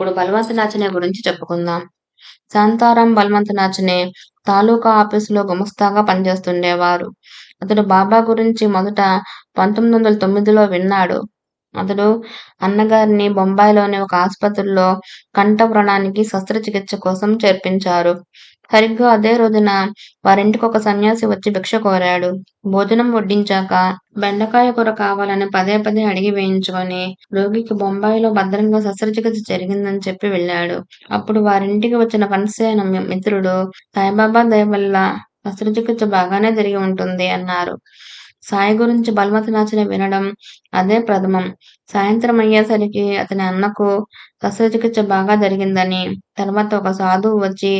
ఇప్పుడు బలవంత నాచనే గురించి చెప్పుకుందాం. శాంతారాం బలవంత నాచనే తాలూకా ఆఫీసులో గుమస్తాగా పనిచేస్తుండేవారు. అతడు బాబా గురించి మొదట 1909లో విన్నాడు. అతడు అన్నగారిని బొంబాయిలోని ఒక ఆసుపత్రిలో కంఠ వ్రణానికి శస్త్రచికిత్స కోసం చేర్పించారు. సరిగ్గా అదే రోజున వారింటికి ఒక సన్యాసి వచ్చి భిక్ష కోరాడు. భోజనం వడ్డించాక బెండకాయ కూర కావాలని పదే పదే అడిగి వేయించుకొని రోగికి బొంబాయిలో భద్రంగా శస్త్రచికిత్స జరిగిందని చెప్పి వెళ్ళాడు. అప్పుడు వారింటికి వచ్చిన కన్సేన మిత్రుడు సాయిబాబా దయ వల్ల శస్త్రచికిత్స బాగానే జరిగి ఉంటుంది అన్నారు. సాయి గురించి బలవంత నాచన వినడం అదే ప్రథమం. సాయంత్రం అయ్యేసరికి అతని అన్నకు శస్త్రచికిత్స బాగా జరిగిందని, తర్వాత ఒక సాధువు వచ్చి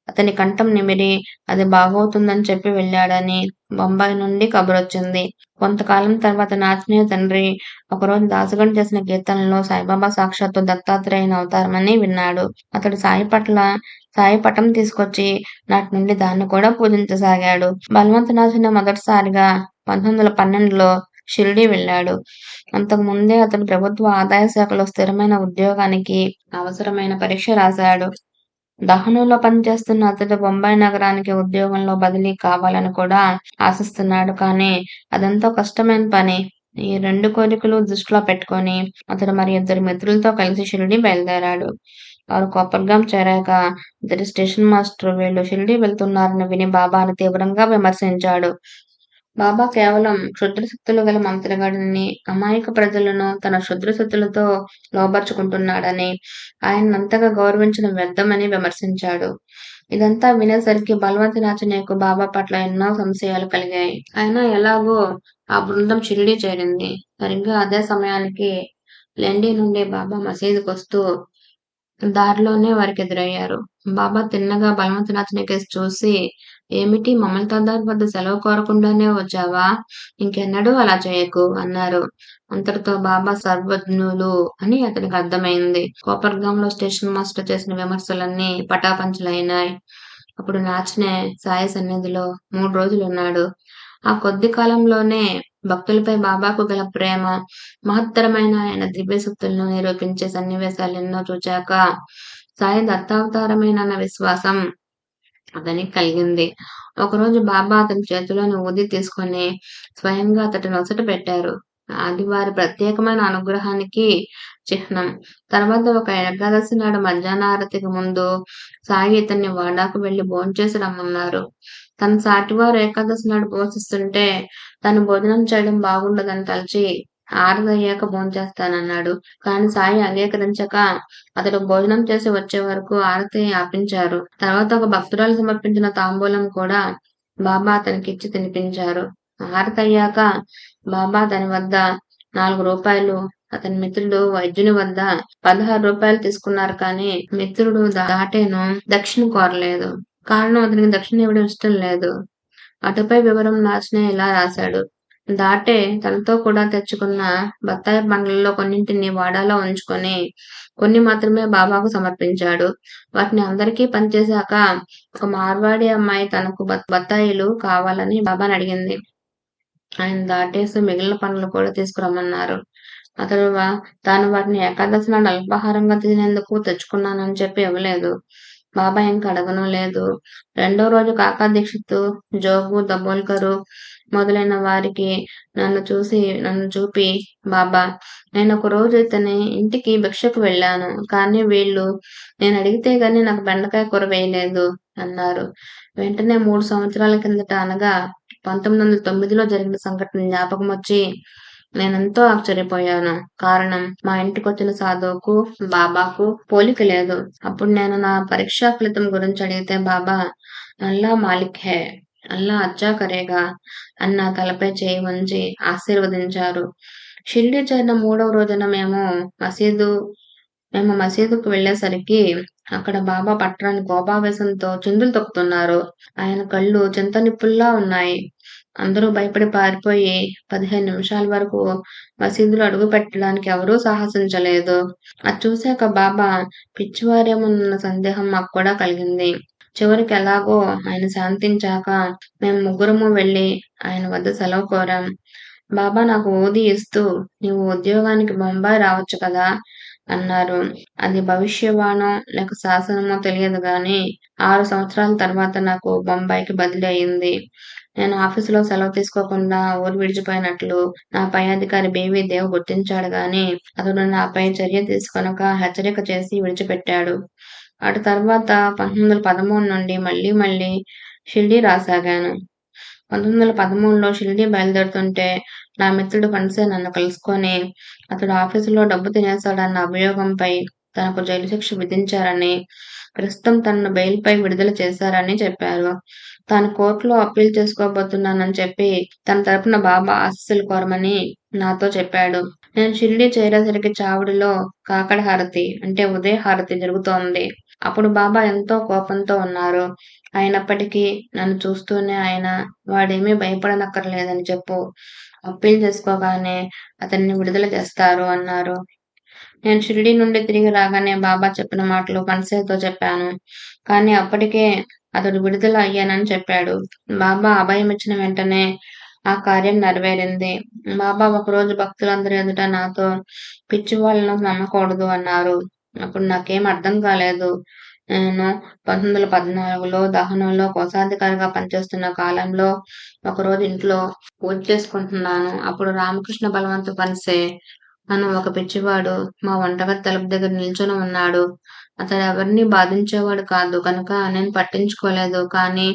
అతని కంఠం నిమిరి అది బాగవుతుందని చెప్పి వెళ్ళాడని బొంబాయి నుండి కబురొచ్చింది. కొంతకాలం తర్వాత నాచనే తండ్రి ఒకరోజు దాసగన్ చేసిన కీర్తనలో సాయిబాబా సాక్షాత్తు దత్తాత్రేయుని అవతారమని విన్నాడు. అతడు సాయి పటం తీసుకొచ్చి నాటి నుండి దాన్ని కూడా పూజించసాగాడు. బలవంత నాచనే మొదటిసారిగా 1912లో షిరిడీ వెళ్ళాడు. అంతకు ముందే అతడు ప్రభుత్వ ఆదాయ శాఖలో స్థిరమైన ఉద్యోగానికి అవసరమైన పరీక్ష రాశాడు. దహనులో పనిచేస్తున్న అతడు బొంబాయి నగరానికి ఉద్యోగంలో బదిలీ కావాలని కూడా ఆశిస్తున్నాడు. కానీ అదెంతో కష్టమైన పని. ఈ 2 కోరికలు దృష్టిలో పెట్టుకొని అతడు మరి 2 మిత్రులతో కలిసి షిరిడీ బయలుదేరాడు. వారు కోపర్గాం చేరాక అతడి స్టేషన్ మాస్టర్ వీళ్ళు షిరిడీ వెళ్తున్నారని విని బాబాను తీవ్రంగా విమర్శించాడు. బాబా కేవలం క్షుద్రశక్తులు గల మంత్రగాడని, అమాయక ప్రజలను తన క్షుద్రశక్తులతో లోబర్చుకుంటున్నాడని, ఆయన్నంతగా గౌరవించడం వ్యర్థమని విమర్శించాడు. ఇదంతా వినేసరికి బలవంత నాచనేకు బాబా పట్ల ఎన్నో సంశయాలు కలిగాయి. అయినా ఎలాగో ఆ బృందం షిరిడీ చేరింది. సరిగ్గా అదే సమయానికి లెండి నుండి బాబా మసీదుకొస్తూ దారిలోనే వారికెదురయ్యారు. బాబా తిన్నగా బలవంత నాచనే కేసి చూసి, ఏమిటి మమల్తాదార్ వద్ద సెలవు కోరకుండానే వచ్చావా? ఇంకెన్నడూ అలా చేయకు అన్నారు. అంతటితో బాబా సర్వజ్ఞులు అని అతనికి అర్థమైంది. కోపర్గాంలో స్టేషన్ మాస్టర్ చేసిన విమర్శలన్నీ పటాపంచలైనాయి. అప్పుడు నాచనే సాయి సన్నిధిలో 3 రోజులున్నాడు. ఆ కొద్ది కాలంలోనే భక్తులపై బాబాకు గల ప్రేమ, మహత్తరమైన ఆయన దివ్యశక్తులను నిరూపించే సన్నివేశాలెన్నో చూచాక సాయి దత్తావతారమేనన్న విశ్వాసం అతనికి కలిగింది. ఒకరోజు బాబా అతని చేతిలోని ఊది తీసుకొని స్వయంగా అతడి నొసట పెట్టారు. అది వారి ప్రత్యేకమైన అనుగ్రహానికి చిహ్నం. తర్వాత ఒక ఏకాదశి నాడు మధ్యాహ్నారతికి ముందు సాయి ఇతన్ని వాడాకు వెళ్లి భోంచేసి రమ్మన్నారు. తన సాటివారు ఏకాదశి నాడు భోజిస్తుంటే తను భోజనం చేయడం బాగుండదని తలచి ఆరతి అయ్యాక భోంచేస్తానన్నాడు. కాని సాయి అంగీకరించక అతడు భోజనం చేసి వచ్చే వరకు ఆరతి ఆపించారు. తర్వాత ఒక భక్తురాలు సమర్పించిన తాంబూలం కూడా బాబా అతనికిచ్చి తినిపించారు. ఆరతి అయ్యాక బాబా తన వద్ద 4 రూపాయలు, అతని మిత్రుడు వైద్యుని వద్ద 16 రూపాయలు తీసుకున్నారు. కానీ మిత్రుడు దాటేను దక్షిణ కోరలేదు. కారణం అతనికి దక్షిణ ఇవ్వడం ఇష్టం లేదు. అటుపై వివరం నాచనే ఇలా రాశాడు. దాటే తనతో కూడా తెచ్చుకున్న బత్తాయి పండ్లలో కొన్నింటిని వాడాలో ఉంచుకొని కొన్ని మాత్రమే బాబాకు సమర్పించాడు. వాటిని అందరికీ పనిచేశాక ఒక మార్వాడి అమ్మాయి తనకు బత్తాయిలు కావాలని బాబాని అడిగింది. ఆయన దాటేసి మిగిలిన పండ్లు కూడా తీసుకురమ్మన్నారు. అతడు తాను వాటిని ఏకాదశి నాడు అల్పాహారంగా తినేందుకు తెచ్చుకున్నానని చెప్పి ఇవ్వలేదు. బాబా ఇంక అడగను లేదు. 2వ రోజు కాకా దీక్షిత్, జోగు, దబోల్కరు మొదలైన వారికి నన్ను చూపి, బాబా, నేనొక రోజు ఇతని ఇంటికి భిక్షకు వెళ్ళాను. కానీ వీళ్ళు నేను అడిగితే గాని నాకు బెండకాయ కూర వేయలేదు అన్నారు. వెంటనే 3 సంవత్సరాల కిందట అనగా 1909లో జరిగిన సంఘటన జ్ఞాపకం వచ్చి నేనెంతో ఆశ్చర్యపోయాను. కారణం మా ఇంటికొచ్చిన సాధువుకు బాబాకు పోలిక లేదు. అప్పుడు నేను నా పరీక్షా ఫలితం గురించి అడిగితే బాబా అల్లా మాలిక్ హే, అల్లా అచ్చా కరేగా అని నా తలపై చేయి ఉంచి ఆశీర్వదించారు. షిరిడీ చేరిన 3వ రోజున మేము మసీదుకు వెళ్ళేసరికి అక్కడ బాబా పట్టరాని కోపావేశంతో చిందులు తొక్కుతున్నారు. ఆయన కళ్ళు చింతనిప్పుల్లా ఉన్నాయి. అందరూ భయపడి పారిపోయి 15 నిమిషాల వరకు మసీదులో అడుగు పెట్టడానికి ఎవరూ సాహసించలేదు. అది చూశాక బాబా పిచ్చివారేమోనన్న సందేహం మాకు కూడా కలిగింది. చివరికి ఎలాగో ఆయన శాంతించాక మేము ముగ్గురము వెళ్ళి ఆయన వద్ద సెలవు కోరాం. బాబా నాకు ఊది ఇస్తూ, నీవు ఉద్యోగానికి బొంబాయి రావచ్చు కదా, అన్నారు. అది భవిష్యవాణో లేక శాసనమో తెలియదు గానీ 6 సంవత్సరాల తర్వాత నాకు బొంబాయికి బదిలీ అయింది. నేను ఆఫీసులో సెలవు తీసుకోకుండా ఊరు విడిచిపోయినట్లు నా పై అధికారి బీవీ దేవ్ గుర్తించాడు గానీ అతడు నాపై చర్య తీసుకొనక హెచ్చరిక చేసి విడిచిపెట్టాడు. అటు తర్వాత 1913 నుండి మళ్ళీ మళ్ళీ షిర్డీ రాసాగాను. 1913లో షిరిడీ బయలుదేరుతుంటే నా మిత్రుడు ఫణ్సే నన్ను కలుసుకొని అతడు ఆఫీసులో డబ్బు తినేశాడన్న అభియోగంపై తనకు జైలు శిక్ష విధించారని, ప్రస్తుతం తనను బెయిల్పై విడుదల చేశారని చెప్పారు. తాను కోర్టులో అప్పీల్ చేసుకోబోతున్నానని చెప్పి తన తరపున బాబా ఆశీస్సులు కోరమని నాతో చెప్పాడు. నేను షిరిడీ చేరేసరికి చావడిలో కాకడ హారతి అంటే ఉదయ హారతి జరుగుతోంది. అప్పుడు బాబా ఎంతో కోపంతో ఉన్నారు. అయినప్పటికీ నన్ను చూస్తూనే ఆయన వాడేమీ భయపడనక్కర్లేదని చెప్పు. అప్పీల్ చేసుకోగానే అతన్ని విడుదల చేస్తారు అన్నారు. నేను షిరిడీ నుండి తిరిగి రాగానే బాబా చెప్పిన మాటలు ఫణ్సేతో చెప్పాను. కానీ అప్పటికే అతడు విడుదల అయ్యానని చెప్పాడు. బాబా అభయమిచ్చిన వెంటనే ఆ కార్యం నెరవేరింది. బాబా ఒకరోజు భక్తులందరి ఎదుట నాతో పిచ్చివాళ్ళను నమ్మకూడదు అన్నారు. అప్పుడు నాకేం అర్థం కాలేదు. నేను 1914లో దహనంలో కోశాధికారిగా పనిచేస్తున్న కాలంలో ఒకరోజు ఇంట్లో పూజ చేసుకుంటున్నాను. అప్పుడు రామకృష్ణ బలవంతు ఫణ్సే అని ఒక పిచ్చివాడు మా వంటగది తలుపు దగ్గర నిల్చొని ఉన్నాడు. అతడు ఎవరినీ బాధించేవాడు కాదు కనుక నేను పట్టించుకోలేదు. కానీ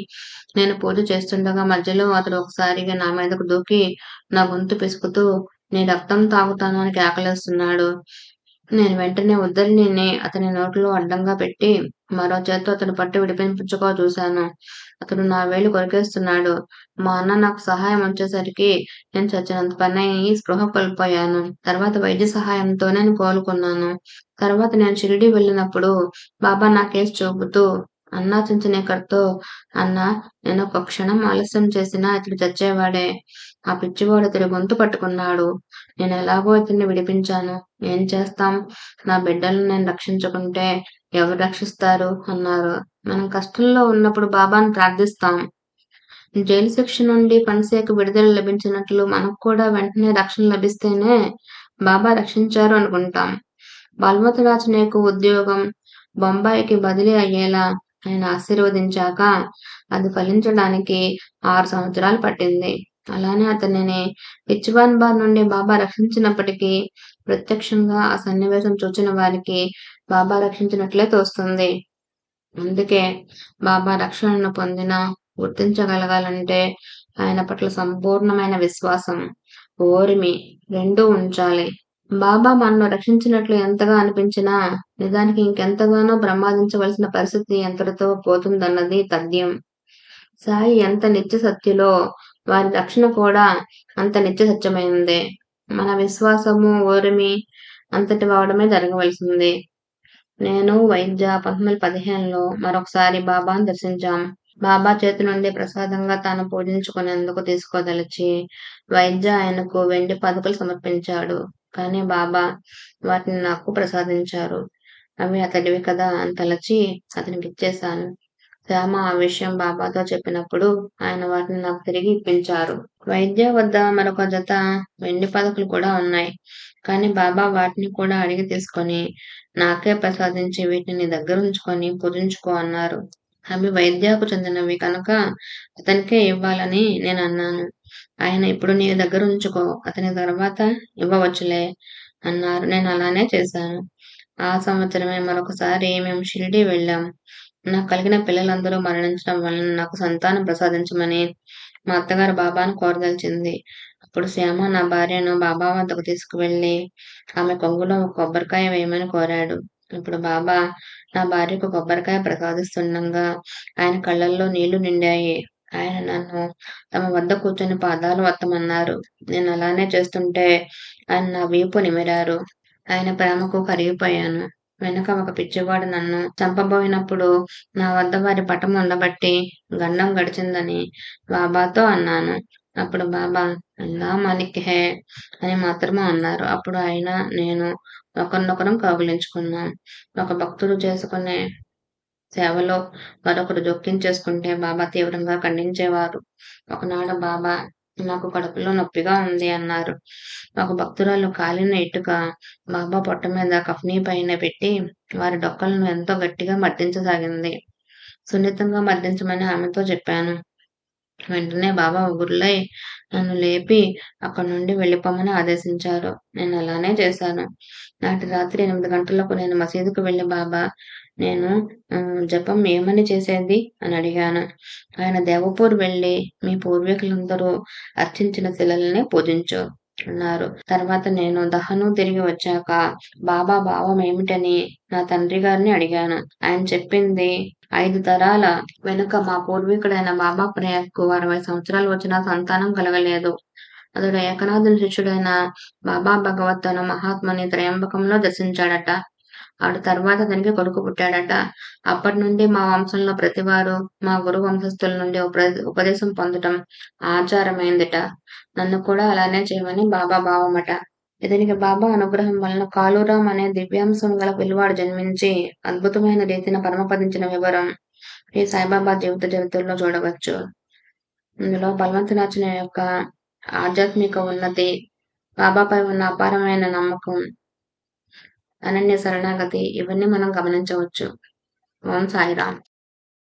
నేను పూజ చేస్తుండగా మధ్యలో అతడు ఒకసారిగా నా మీదకు దూకి నా గొంతు పిసుకుతూ నీ రక్తం తాగుతాను అని కేకలేస్తున్నాడు. నేను వెంటనే ఉద్దరిణిని అతని నోట్లో అడ్డంగా పెట్టి మరో చేత్తో అతని పట్టు విడిపించుకో చూశాను. అతడు నా వేలు కొరికేస్తున్నాడు. మా అన్న నాకు సహాయం వచ్చేసరికి నేను చచ్చినంత పనయ్యి స్పృహ కోల్పోయాను. తర్వాత వైద్య సహాయంతో నేను కోలుకున్నాను. తర్వాత నేను షిరిడీ వెళ్ళినప్పుడు బాబా నా కేసు చూపుతూ అన్నా చించనేకర్తో అన్నా నేను ఒక క్షణం ఆలస్యం చేసినా ఇతడు చచ్చేవాడే. ఆ పిచ్చివాడు ఇతడి గొంతు పట్టుకున్నాడు. నేను ఎలాగో ఇతన్ని విడిపించాను. ఏం చేస్తాం? నా బిడ్డలను నేను రక్షించుకుంటే ఎవరు రక్షిస్తారు? అన్నారు. మనం కష్టంలో ఉన్నప్పుడు బాబాను ప్రార్థిస్తాం. జైలు శిక్ష నుండి ఫణ్సేకు విడుదల లభించినట్లు మనకు కూడా వెంటనే రక్షణ లభిస్తేనే బాబా రక్షించారు అనుకుంటాం. బల్వంతరాజనేకు ఉద్యోగం బొంబాయికి బదిలీ అయ్యేలా ఆయన ఆశీర్వదించాక అది ఫలించడానికి 6 సంవత్సరాలు పట్టింది. అలానే అతనిని పిచ్చివాన్ బార్ నుండి బాబా రక్షించినప్పటికీ ప్రత్యక్షంగా ఆ సన్నివేశం చూచిన వారికి బాబా రక్షించినట్లే తోస్తుంది. అందుకే బాబా రక్షణను పొందిన గుర్తించగలగాలంటే ఆయన పట్ల సంపూర్ణమైన విశ్వాసం, ఓర్మి రెండూ ఉంచాలి. బాబా మనను రక్షించినట్లు ఎంతగా అనిపించినా నిజానికి ఇంకెంతగానో ప్రమాదించవలసిన పరిస్థితి ఎంతటితో పోతుందన్నది తథ్యం. సాయి ఎంత నిత్య సత్యులో వారి రక్షణ కూడా అంత నిత్య సత్యమైందే. మన విశ్వాసము, ఓర్మి అంతటి వాడమే జరగవలసింది. నేను వైద్య 1915లో మరొకసారి బాబాను దర్శించాం. బాబా చేతి నుండి ప్రసాదంగా తాను పూజించుకునేందుకు తీసుకోదలిచి వైద్య ఆయనకు వెండి పదకలు సమర్పించాడు. కానీ బాబా వాటిని నాకు ప్రసాదించారు. అవి అతడివి కదా అని తలచి అతనికి ఇచ్చేశాను. శ్యామ ఆ విషయం బాబాతో చెప్పినప్పుడు ఆయన వాటిని నాకు తిరిగి ఇప్పించారు. వైద్య వద్ద మరొక జత వెండి పదకలు కూడా ఉన్నాయి. కానీ బాబా వాటిని కూడా అడిగి తీసుకొని నాకే ప్రసాదించి వీటిని నీ దగ్గర ఉంచుకొని పూజించుకో అన్నారు. అవి వైద్యకు చెందినవి కనుక అతనికే ఇవ్వాలని నేను అన్నాను. ఆయన ఇప్పుడు నీ దగ్గర ఉంచుకో, అతని తర్వాత ఇవ్వవచ్చులే అన్నారు. నేను అలానే చేశాను. ఆ సంవత్సరమే మరొకసారి మేము షిరిడీ వెళ్ళాం. నాకు కలిగిన పిల్లలందరూ మరణించడం వలన నాకు సంతానం ప్రసాదించమని మా అత్తగారు బాబాను కోరదలిచింది. అప్పుడు శ్యామ నా భార్యను బాబా వద్దకు తీసుకువెళ్ళి ఆమె కొంగులో ఒక కొబ్బరికాయ వేయమని కోరాడు. ఇప్పుడు బాబా నా భార్యకు కొబ్బరికాయ ప్రసాదిస్తుండగా ఆయన కళ్ళల్లో నీళ్లు నిండాయి. ఆయన నన్ను తమ వద్ద కూర్చొని పాదాలు వత్తమన్నారు. నేను అలానే చేస్తుంటే ఆయన నా వీపు నిమిరారు. ఆయన ప్రేమకు కరిగిపోయాను. వెనుక ఒక పిచ్చివాడు నన్ను చంపబోయినప్పుడు నా వద్ద వారి పటం ఉండబట్టి గండం గడిచిందని బాబాతో అన్నాను. అప్పుడు బాబా అల్లా మాలిక్ హే అని మాత్రమే అన్నారు. అప్పుడు ఆయన నేను ఒకరినొకరం కౌగిలించుకున్నాం. ఒక భక్తుడు చేసుకునే సేవలో మరొకరు జోక్యం చేసుకుంటే బాబా తీవ్రంగా ఖండించేవారు. ఒకనాడు బాబా నాకు కడుపులో నొప్పిగా ఉంది అన్నారు. ఒక భక్తురాలు కాలిన ఇటుక బాబా పొట్ట మీద కఫ్నీ పైన పెట్టి వారి డొక్కలను ఎంతో గట్టిగా మర్దించసాగింది. సున్నితంగా మర్దించమని ఆమెతో చెప్పాను. వెంటనే బాబా ఉగురులై నన్ను లేపి అక్కడి నుండి వెళ్ళిపోమని ఆదేశించారు. నేను అలానే చేశాను. నాటి రాత్రి 8 గంటలకు నేను మసీదుకు వెళ్ళి బాబా, నేను జపం ఏమని చేసేది అని అడిగాను. ఆయన దేవపూర్ వెళ్ళి మీ పూర్వీకులందరూ అర్చించిన శిలల్ని పూజించు అన్నారు. తర్వాత నేను దహను తిరిగి వచ్చాక బాబా భావం ఏమిటని నా తండ్రి గారిని అడిగాను. ఆయన చెప్పింది 5 తరాల వెనుక మా పూర్వీకుడైన బాబా ప్రయాగ్కు 60 సంవత్సరాలు వచ్చినా సంతానం కలగలేదు. అతడు ఏకనాథుని శిష్యుడైన బాబా భగవత్ అను మహాత్ముని త్రయంబకంలో దర్శించాడట. ఆడు తర్వాత అతనికి కొడుకు పుట్టాడట. అప్పటి నుండి మా వంశంలో ప్రతివారు మా గురు వంశస్థుల నుండి ఉపదేశం పొందటం ఆచారమైందిట. నన్ను కూడా అలానే చేయమని బాబా భావమట. ఇతనికి బాబా అనుగ్రహం వలన కాళూరాం అనే దివ్యాంశం గల పిల్లవాడు జన్మించి అద్భుతమైన రీతిన పరమపదించిన వివరం శ్రీ సాయిబాబా జీవిత చరిత్రలో చూడవచ్చు. ఇందులో బలవంతనాచన యొక్క ఆధ్యాత్మిక ఉన్నతి, బాబాపై ఉన్న అపారమైన నమ్మకం, అనన్య శరణాగతి ఇవన్నీ మనం గమనించవచ్చు. ఓం సాయిరామ్.